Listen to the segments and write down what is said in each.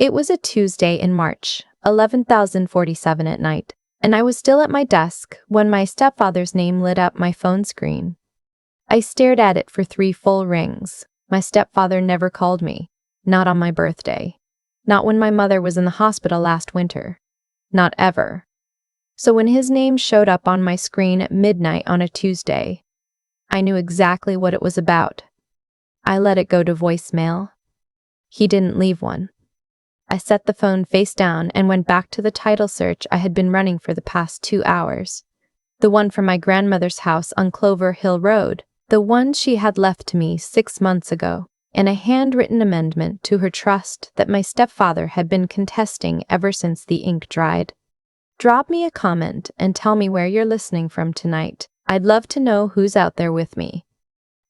It was a Tuesday in March, 11,047 at night, and I was still at my desk when my stepfather's name lit up my phone screen. I stared at it for 3 full rings. My stepfather never called me, not on my birthday, not when my mother was in the hospital last winter, not ever. So when his name showed up on my screen at midnight on a Tuesday, I knew exactly what it was about. I let it go to voicemail. He didn't leave one. I set the phone face down and went back to the title search I had been running for the past 2 hours. The one from my grandmother's house on Clover Hill Road, the one she had left to me 6 months ago, and a handwritten amendment to her trust that my stepfather had been contesting ever since the ink dried. Drop me a comment and tell me where you're listening from tonight. I'd love to know who's out there with me.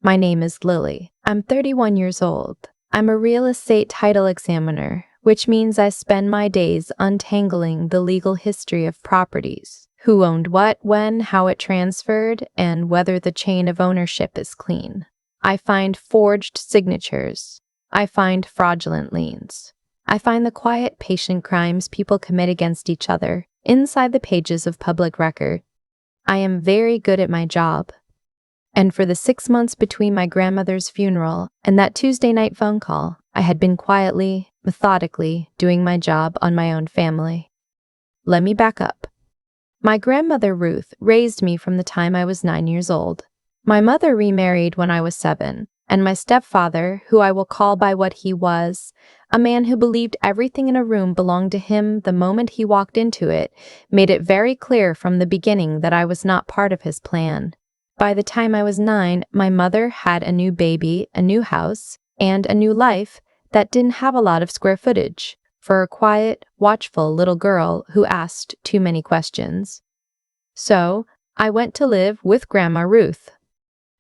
My name is Lily. I'm 31 years old. I'm a real estate title examiner, which means I spend my days untangling the legal history of properties. Who owned what, when, how it transferred, and whether the chain of ownership is clean. I find forged signatures. I find fraudulent liens. I find the quiet, patient crimes people commit against each other inside the pages of public record. I am very good at my job. And for the 6 months between my grandmother's funeral and that Tuesday night phone call, I had been quietly, methodically doing my job on my own family. Let me back up. My grandmother Ruth raised me from the time I was 9 years old. My mother remarried when I was 7, and my stepfather, who I will call by what he was, a man who believed everything in a room belonged to him the moment he walked into it, made it very clear from the beginning that I was not part of his plan. By the time I was 9, my mother had a new baby, a new house, and a new life that didn't have a lot of square footage for a quiet, watchful little girl who asked too many questions. So, I went to live with Grandma Ruth.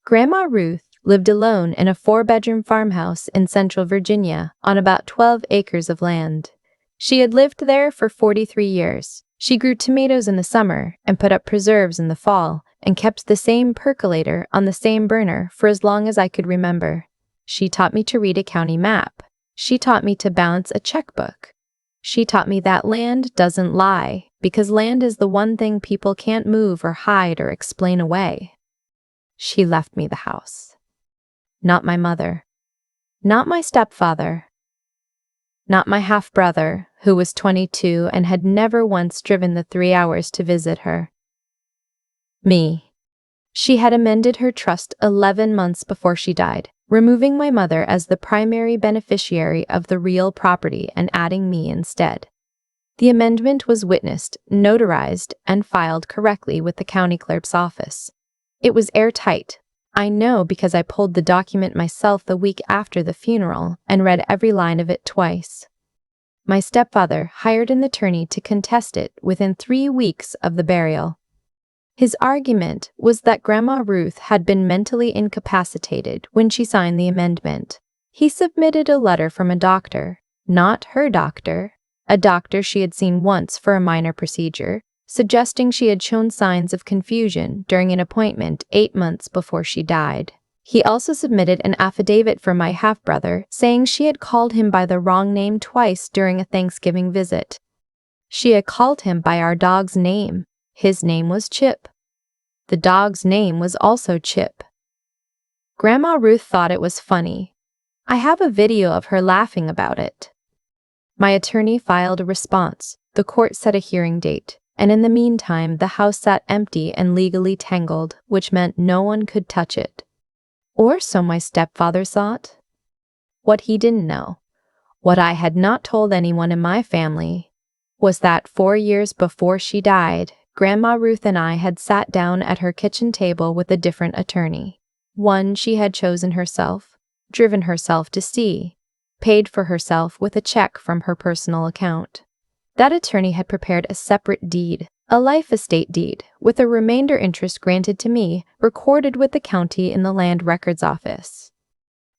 Grandma Ruth lived alone in a 4-bedroom farmhouse in central Virginia on about 12 acres of land. She had lived there for 43 years. She grew tomatoes in the summer and put up preserves in the fall and kept the same percolator on the same burner for as long as I could remember. She taught me to read a county map. She taught me to balance a checkbook. She taught me that land doesn't lie, because land is the one thing people can't move or hide or explain away. She left me the house. Not my mother. Not my stepfather. Not my half-brother, who was 22 and had never once driven the 3 hours to visit her. Me. She had amended her trust 11 months before she died, removing my mother as the primary beneficiary of the real property and adding me instead. The amendment was witnessed, notarized, and filed correctly with the county clerk's office. It was airtight. I know because I pulled the document myself the week after the funeral and read every line of it twice. My stepfather hired an attorney to contest it within 3 weeks of the burial. His argument was that Grandma Ruth had been mentally incapacitated when she signed the amendment. He submitted a letter from a doctor, not her doctor, a doctor she had seen once for a minor procedure, suggesting she had shown signs of confusion during an appointment 8 months before she died. He also submitted an affidavit from my half-brother saying she had called him by the wrong name twice during a Thanksgiving visit. She had called him by our dog's name. His name was Chip. The dog's name was also Chip. Grandma Ruth thought it was funny. I have a video of her laughing about it. My attorney filed a response. The court set a hearing date, and in the meantime, the house sat empty and legally tangled, which meant no one could touch it. Or so my stepfather thought. What he didn't know, what I had not told anyone in my family, was that 4 years before she died, Grandma Ruth and I had sat down at her kitchen table with a different attorney, one she had chosen herself, driven herself to see, paid for herself with a check from her personal account. That attorney had prepared a separate deed, a life estate deed, with a remainder interest granted to me, recorded with the county in the land records office.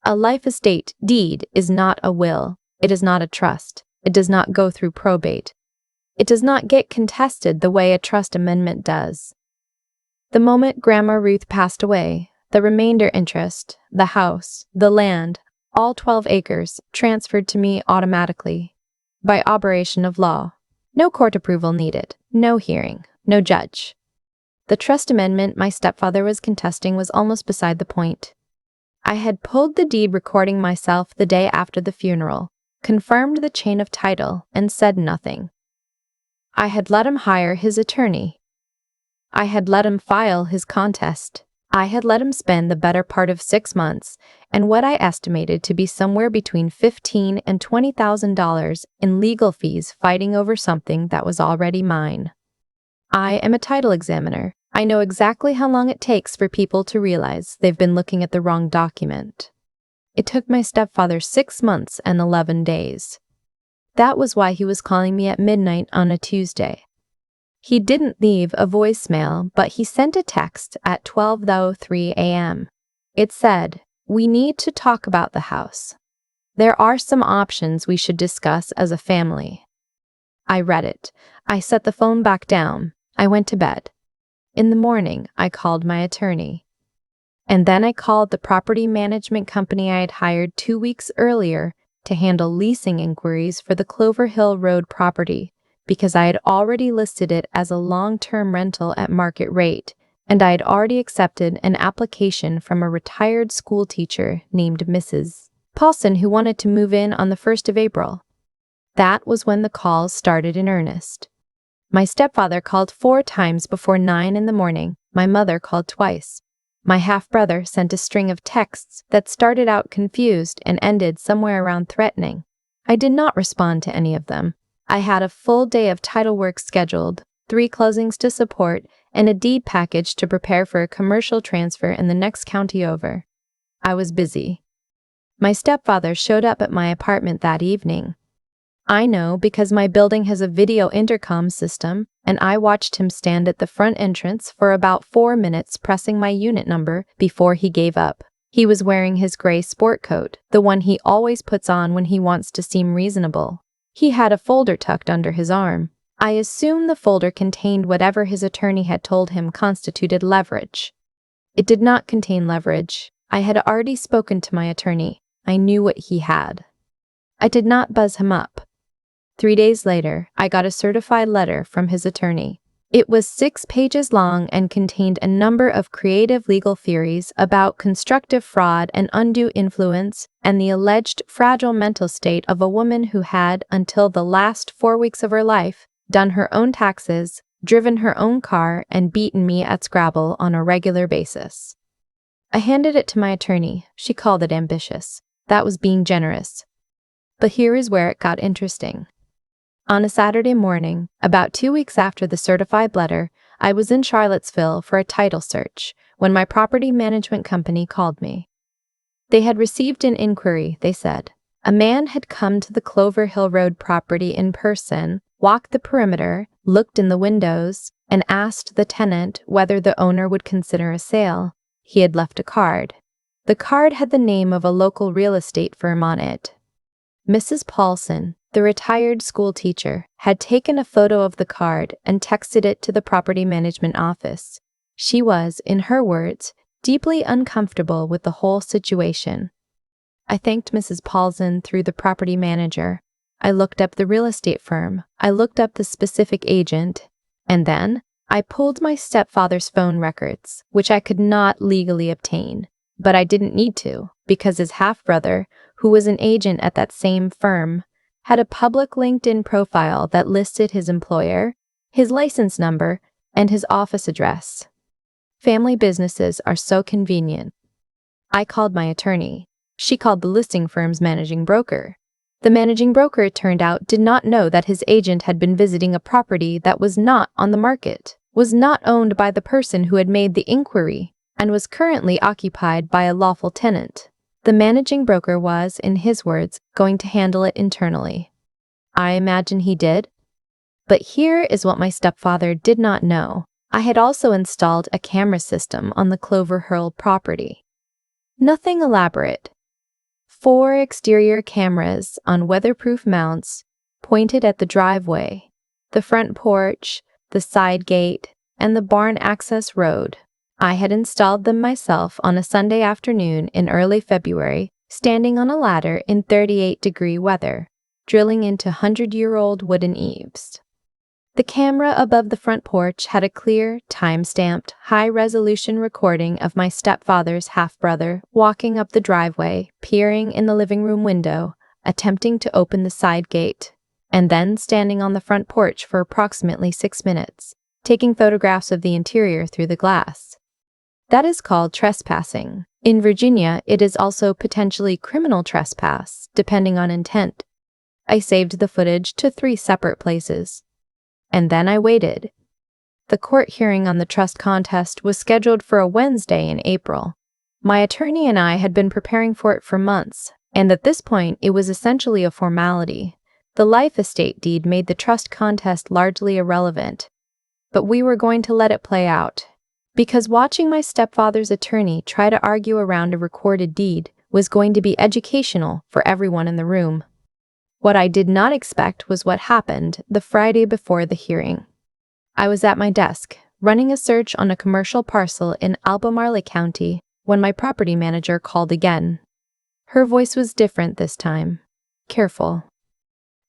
A life estate deed is not a will. It is not a trust. It does not go through probate. It does not get contested the way a trust amendment does. The moment Grandma Ruth passed away, the remainder interest, the house, the land, all 12 acres, transferred to me automatically. by operation of law. No court approval needed, no hearing, no judge. The trust amendment my stepfather was contesting was almost beside the point. I had pulled the deed recording myself the day after the funeral, confirmed the chain of title, and said nothing. I had let him hire his attorney. I had let him file his contest. I had let him spend the better part of 6 months and what I estimated to be somewhere between $15,000 and $20,000 in legal fees fighting over something that was already mine. I am a title examiner. I know exactly how long it takes for people to realize they've been looking at the wrong document. It took my stepfather 6 months and 11 days. That was why he was calling me at midnight on a Tuesday. He didn't leave a voicemail, but he sent a text at 12:03 a.m. It said, "We need to talk about the house. There are some options we should discuss as a family." I read it. I set the phone back down. I went to bed. In the morning, I called my attorney. And then I called the property management company I had hired 2 weeks earlier to handle leasing inquiries for the Clover Hill Road property, because I had already listed it as a long-term rental at market rate, and I had already accepted an application from a retired school teacher named Mrs. Paulson who wanted to move in on the 1st of April. That was when the calls started in earnest. My stepfather called 4 times before 9 in the morning. My mother called twice. My half-brother sent a string of texts that started out confused and ended somewhere around threatening. I did not respond to any of them. I had a full day of title work scheduled, 3 closings to support, and a deed package to prepare for a commercial transfer in the next county over. I was busy. My stepfather showed up at my apartment that evening. I know because my building has a video intercom system, and I watched him stand at the front entrance for about 4 minutes pressing my unit number before he gave up. He was wearing his gray sport coat, the one he always puts on when he wants to seem reasonable. He had a folder tucked under his arm. I assume the folder contained whatever his attorney had told him constituted leverage. It did not contain leverage. I had already spoken to my attorney. I knew what he had. I did not buzz him up. 3 days later, I got a certified letter from his attorney. It was 6 pages long and contained a number of creative legal theories about constructive fraud and undue influence and the alleged fragile mental state of a woman who had, until the last 4 weeks of her life, done her own taxes, driven her own car, and beaten me at Scrabble on a regular basis. I handed it to my attorney. She called it ambitious. That was being generous. But here is where it got interesting. On a Saturday morning, about 2 weeks after the certified letter, I was in Charlottesville for a title search when my property management company called me. They had received an inquiry, they said. A man had come to the Clover Hill Road property in person, walked the perimeter, looked in the windows, and asked the tenant whether the owner would consider a sale. He had left a card. The card had the name of a local real estate firm on it. Mrs. Paulson, the retired school teacher, had taken a photo of the card and texted it to the property management office. She was, in her words, deeply uncomfortable with the whole situation. I thanked Mrs. Paulson through the property manager. I looked up the real estate firm. I looked up the specific agent. And then I pulled my stepfather's phone records, which I could not legally obtain. But I didn't need to, because his half-brother, who was an agent at that same firm, had a public LinkedIn profile that listed his employer, his license number, and his office address. Family businesses are so convenient. I called my attorney. She called the listing firm's managing broker. The managing broker, it turned out, did not know that his agent had been visiting a property that was not on the market, was not owned by the person who had made the inquiry, and was currently occupied by a lawful tenant. The managing broker was, in his words, going to handle it internally. I imagine he did. But here is what my stepfather did not know. I had also installed a camera system on the Clover Hill property. Nothing elaborate. 4 exterior cameras on weatherproof mounts pointed at the driveway, the front porch, the side gate, and the barn access road. I had installed them myself on a Sunday afternoon in early February, standing on a ladder in 38-degree weather. drilling into 100-year-old wooden eaves. The camera above the front porch had a clear, time-stamped, high-resolution recording of my stepfather's half-brother walking up the driveway, peering in the living room window, attempting to open the side gate, and then standing on the front porch for approximately 6 minutes, taking photographs of the interior through the glass. That is called trespassing. In Virginia, it is also potentially criminal trespass, depending on intent. I saved the footage to 3 separate places. And then I waited. The court hearing on the trust contest was scheduled for a Wednesday in April. My attorney and I had been preparing for it for months, and at this point it was essentially a formality. The life estate deed made the trust contest largely irrelevant. But we were going to let it play out. Because watching my stepfather's attorney try to argue around a recorded deed was going to be educational for everyone in the room. What I did not expect was what happened the Friday before the hearing. I was at my desk, running a search on a commercial parcel in Albemarle County, when my property manager called again. Her voice was different this time. Careful.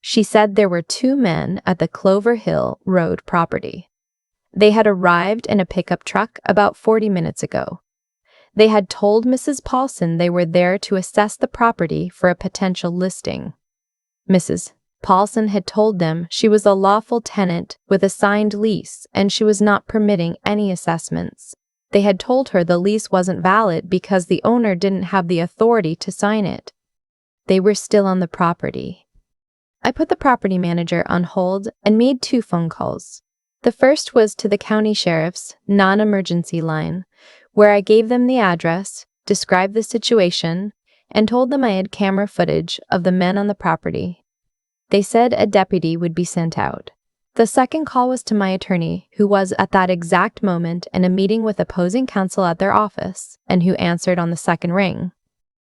She said there were 2 men at the Clover Hill Road property. They had arrived in a pickup truck about 40 minutes ago. They had told Mrs. Paulson they were there to assess the property for a potential listing. Mrs. Paulson had told them she was a lawful tenant with a signed lease and she was not permitting any assessments. They had told her the lease wasn't valid because the owner didn't have the authority to sign it. They were still on the property. I put the property manager on hold and made 2 phone calls. The first was to the county sheriff's non-emergency line, where I gave them the address, described the situation, and told them I had camera footage of the men on the property. They said a deputy would be sent out. The second call was to my attorney, who was at that exact moment in a meeting with opposing counsel at their office, and who answered on the second ring.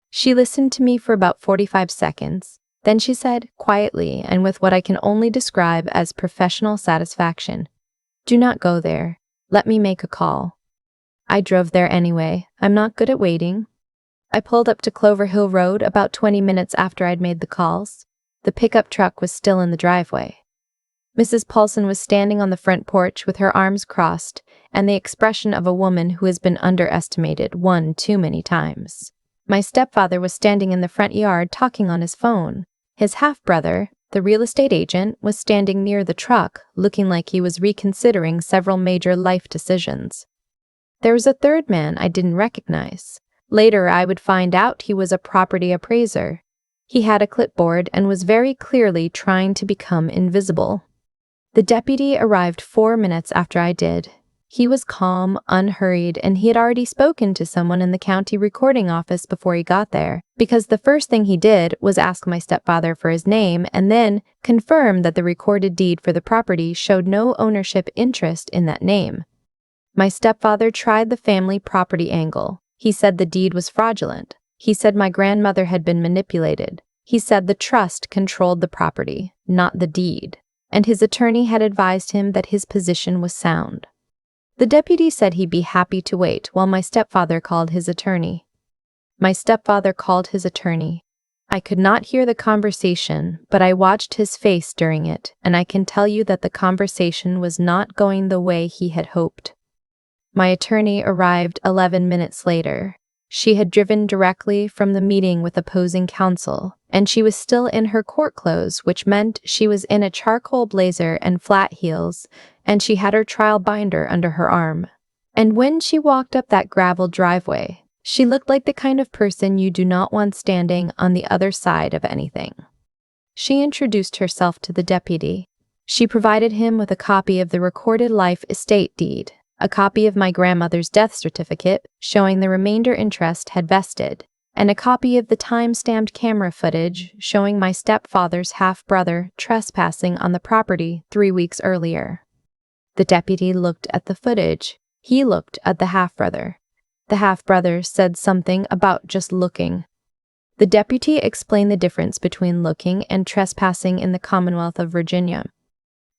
She listened to me for about 45 seconds. Then she said, quietly and with what I can only describe as professional satisfaction, "Do not go there. Let me make a call." I drove there anyway. I'm not good at waiting. I pulled up to Clover Hill Road about 20 minutes after I'd made the calls. The pickup truck was still in the driveway. Mrs. Paulson was standing on the front porch with her arms crossed and the expression of a woman who has been underestimated one too many times. My stepfather was standing in the front yard talking on his phone. His half-brother, the real estate agent, was standing near the truck, looking like he was reconsidering several major life decisions. There was a third man I didn't recognize. Later, I would find out he was a property appraiser. He had a clipboard and was very clearly trying to become invisible. The deputy arrived 4 minutes after I did. He was calm, unhurried, and he had already spoken to someone in the county recording office before he got there, because the first thing he did was ask my stepfather for his name and then confirm that the recorded deed for the property showed no ownership interest in that name. My stepfather tried the family property angle. He said the deed was fraudulent. He said my grandmother had been manipulated. He said the trust controlled the property, not the deed, and his attorney had advised him that his position was sound. The deputy said he'd be happy to wait while my stepfather called his attorney. My stepfather called his attorney. I could not hear the conversation, but I watched his face during it, and I can tell you that the conversation was not going the way he had hoped. My attorney arrived 11 minutes later. She had driven directly from the meeting with opposing counsel, and she was still in her court clothes, which meant she was in a charcoal blazer and flat heels, and she had her trial binder under her arm. And when she walked up that gravel driveway, she looked like the kind of person you do not want standing on the other side of anything. She introduced herself to the deputy. She provided him with a copy of the recorded life estate deed, a copy of my grandmother's death certificate showing the remainder interest had vested, and a copy of the time-stamped camera footage showing my stepfather's half-brother trespassing on the property 3 weeks earlier. The deputy looked at the footage. He looked at the half-brother. The half-brother said something about just looking. The deputy explained the difference between looking and trespassing in the Commonwealth of Virginia.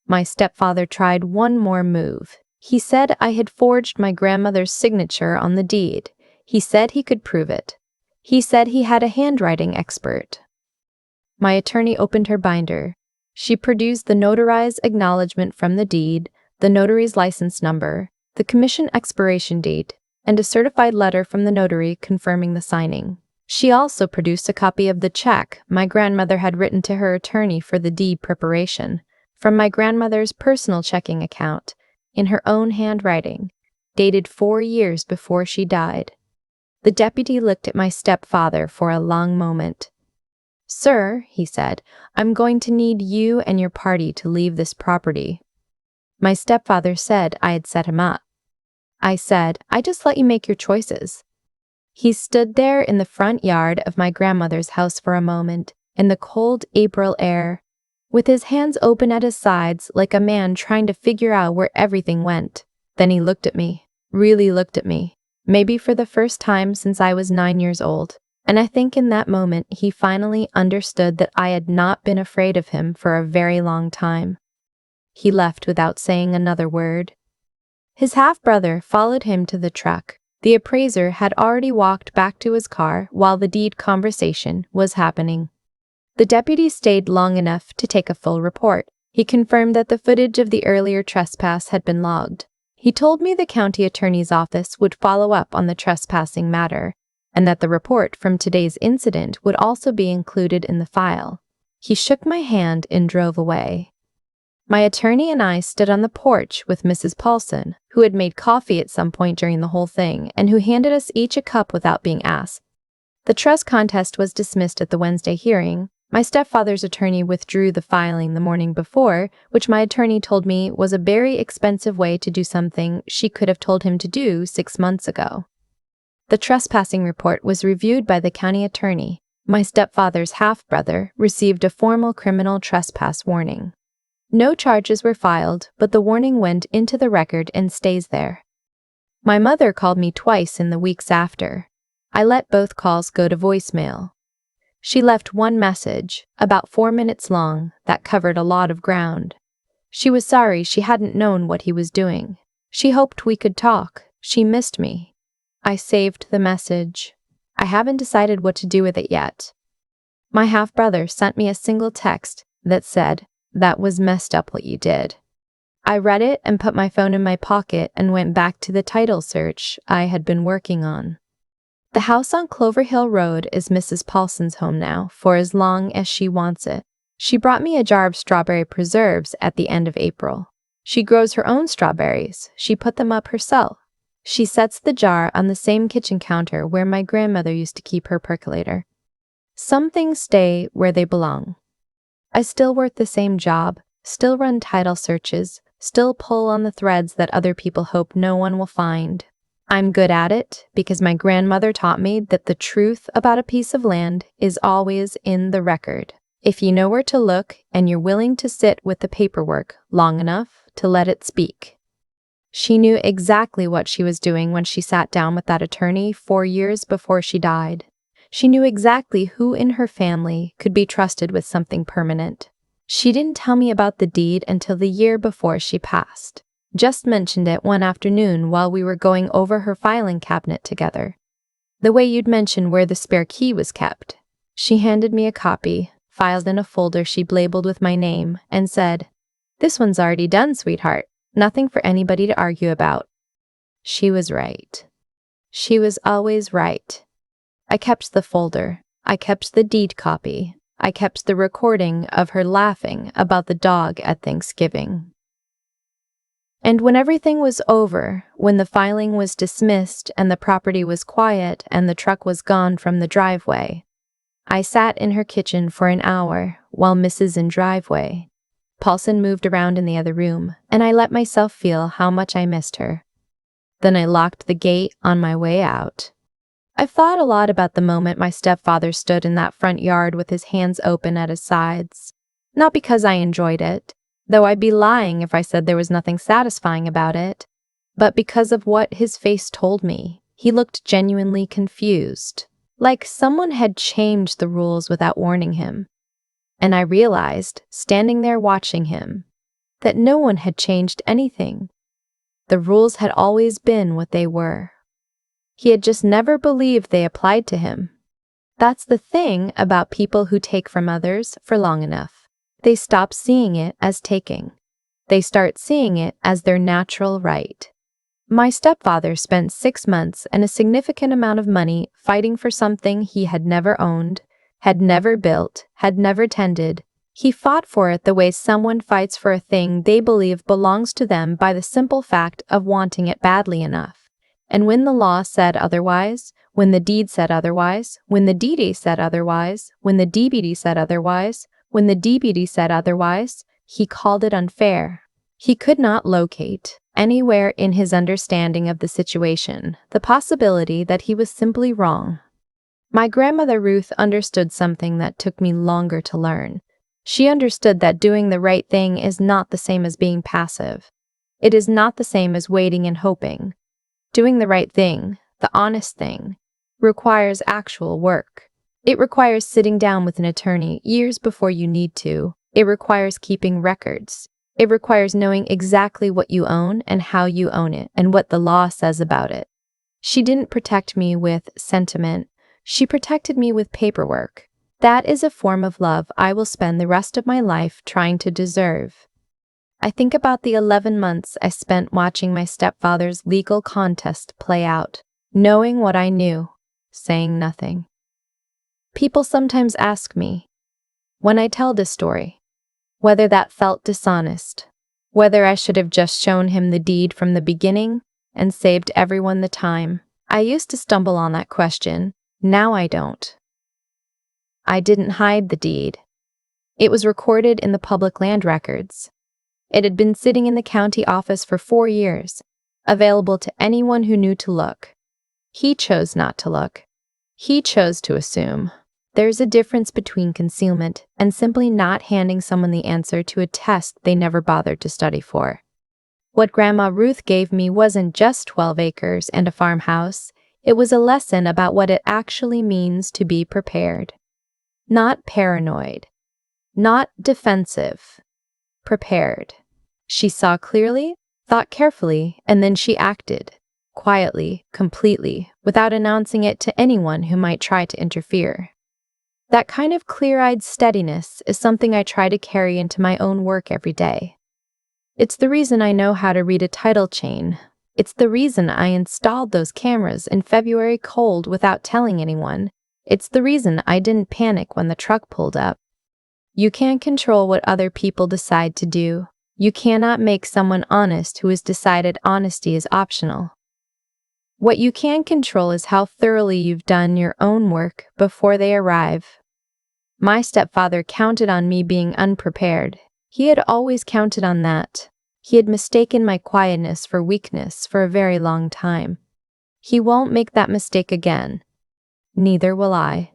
My stepfather tried one more move. He said I had forged my grandmother's signature on the deed. He said he could prove it. He said he had a handwriting expert. My attorney opened her binder. She produced the notarized acknowledgement from the deed, the notary's license number, the commission expiration date, and a certified letter from the notary confirming the signing. She also produced a copy of the check my grandmother had written to her attorney for the deed preparation, from my grandmother's personal checking account, in her own handwriting, dated 4 years before she died. The deputy looked at my stepfather for a long moment. "Sir," he said, "I'm going to need you and your party to leave this property." My stepfather said I had set him up. I said, "I just let you make your choices." He stood there in the front yard of my grandmother's house for a moment, in the cold April air, with his hands open at his sides like a man trying to figure out where everything went. Then he looked at me, really looked at me, maybe for the first time since I was 9 years old. And I think in that moment he finally understood that I had not been afraid of him for a very long time. He left without saying another word. His half-brother followed him to the truck. The appraiser had already walked back to his car while the deed conversation was happening. The deputy stayed long enough to take a full report. He confirmed that the footage of the earlier trespass had been logged. He told me the county attorney's office would follow up on the trespassing matter, and that the report from today's incident would also be included in the file. He shook my hand and drove away. My attorney and I stood on the porch with Mrs. Paulson, who had made coffee at some point during the whole thing and who handed us each a cup without being asked. The trust contest was dismissed at the Wednesday hearing. My stepfather's attorney withdrew the filing the morning before, which my attorney told me was a very expensive way to do something she could have told him to do 6 months ago. The trespassing report was reviewed by the county attorney. My stepfather's half-brother received a formal criminal trespass warning. No charges were filed, but the warning went into the record and stays there. My mother called me twice in the weeks after. I let both calls go to voicemail. She left one message, about 4 minutes long, that covered a lot of ground. She was sorry she hadn't known what he was doing. She hoped we could talk. She missed me. I saved the message. I haven't decided what to do with it yet. My half-brother sent me a single text that said, "That was messed up what you did." I read it and put my phone in my pocket and went back to the title search I had been working on. The house on Clover Hill Road is Mrs. Paulson's home now, for as long as she wants it. She brought me a jar of strawberry preserves at the end of April. She grows her own strawberries. She put them up herself. She sets the jar on the same kitchen counter where my grandmother used to keep her percolator. Some things stay where they belong. I still work the same job, still run title searches, still pull on the threads that other people hope no one will find. I'm good at it because my grandmother taught me that the truth about a piece of land is always in the record, if you know where to look and you're willing to sit with the paperwork long enough to let it speak. She knew exactly what she was doing when she sat down with that attorney 4 years before she died. She knew exactly who in her family could be trusted with something permanent. She didn't tell me about the deed until the year before she passed. Just mentioned it one afternoon while we were going over her filing cabinet together. The way you'd mention where the spare key was kept. She handed me a copy, filed in a folder she labeled with my name, and said, "This one's already done, sweetheart. Nothing for anybody to argue about." She was right. She was always right. I kept the folder. I kept the deed copy. I kept the recording of her laughing about the dog at Thanksgiving. And when everything was over, when the filing was dismissed and the property was quiet and the truck was gone from the driveway, I sat in her kitchen for an hour while Mrs. in driveway. Paulson moved around in the other room, and I let myself feel how much I missed her. Then I locked the gate on my way out. I've thought a lot about the moment my stepfather stood in that front yard with his hands open at his sides. Not because I enjoyed it, though I'd be lying if I said there was nothing satisfying about it, but because of what his face told me. He looked genuinely confused, like someone had changed the rules without warning him. And I realized, standing there watching him, that no one had changed anything. The rules had always been what they were. He had just never believed they applied to him. That's the thing about people who take from others for long enough. They stop seeing it as taking. They start seeing it as their natural right. My stepfather spent 6 months and a significant amount of money fighting for something he had never owned, had never built, had never tended. He fought for it the way someone fights for a thing they believe belongs to them by the simple fact of wanting it badly enough. And when the law said otherwise, when the deed said otherwise, when the DD said otherwise, when the DBD said otherwise, when the DBD said otherwise, he called it unfair. He could not locate, anywhere in his understanding of the situation, the possibility that he was simply wrong. My grandmother Ruth understood something that took me longer to learn. She understood that doing the right thing is not the same as being passive. It is not the same as waiting and hoping. Doing the right thing, the honest thing, requires actual work. It requires sitting down with an attorney years before you need to. It requires keeping records. It requires knowing exactly what you own and how you own it and what the law says about it. She didn't protect me with sentiment. She protected me with paperwork. That is a form of love I will spend the rest of my life trying to deserve. I think about the 11 months I spent watching my stepfather's legal contest play out, knowing what I knew, saying nothing. People sometimes ask me, when I tell this story, whether that felt dishonest, whether I should have just shown him the deed from the beginning and saved everyone the time. I used to stumble on that question. Now I don't. I didn't hide the deed. It was recorded in the public land records. It had been sitting in the county office for 4 years, available to anyone who knew to look. He chose not to look. He chose to assume. There's a difference between concealment and simply not handing someone the answer to a test they never bothered to study for. What Grandma Ruth gave me wasn't just 12 acres and a farmhouse. It was a lesson about what it actually means to be prepared. Not paranoid. Not defensive. Prepared. She saw clearly, thought carefully, and then she acted. Quietly, completely, without announcing it to anyone who might try to interfere. That kind of clear-eyed steadiness is something I try to carry into my own work every day. It's the reason I know how to read a title chain. It's the reason I installed those cameras in February cold without telling anyone. It's the reason I didn't panic when the truck pulled up. You can't control what other people decide to do. You cannot make someone honest who has decided honesty is optional. What you can control is how thoroughly you've done your own work before they arrive. My stepfather counted on me being unprepared. He had always counted on that. He had mistaken my quietness for weakness for a very long time. He won't make that mistake again. Neither will I.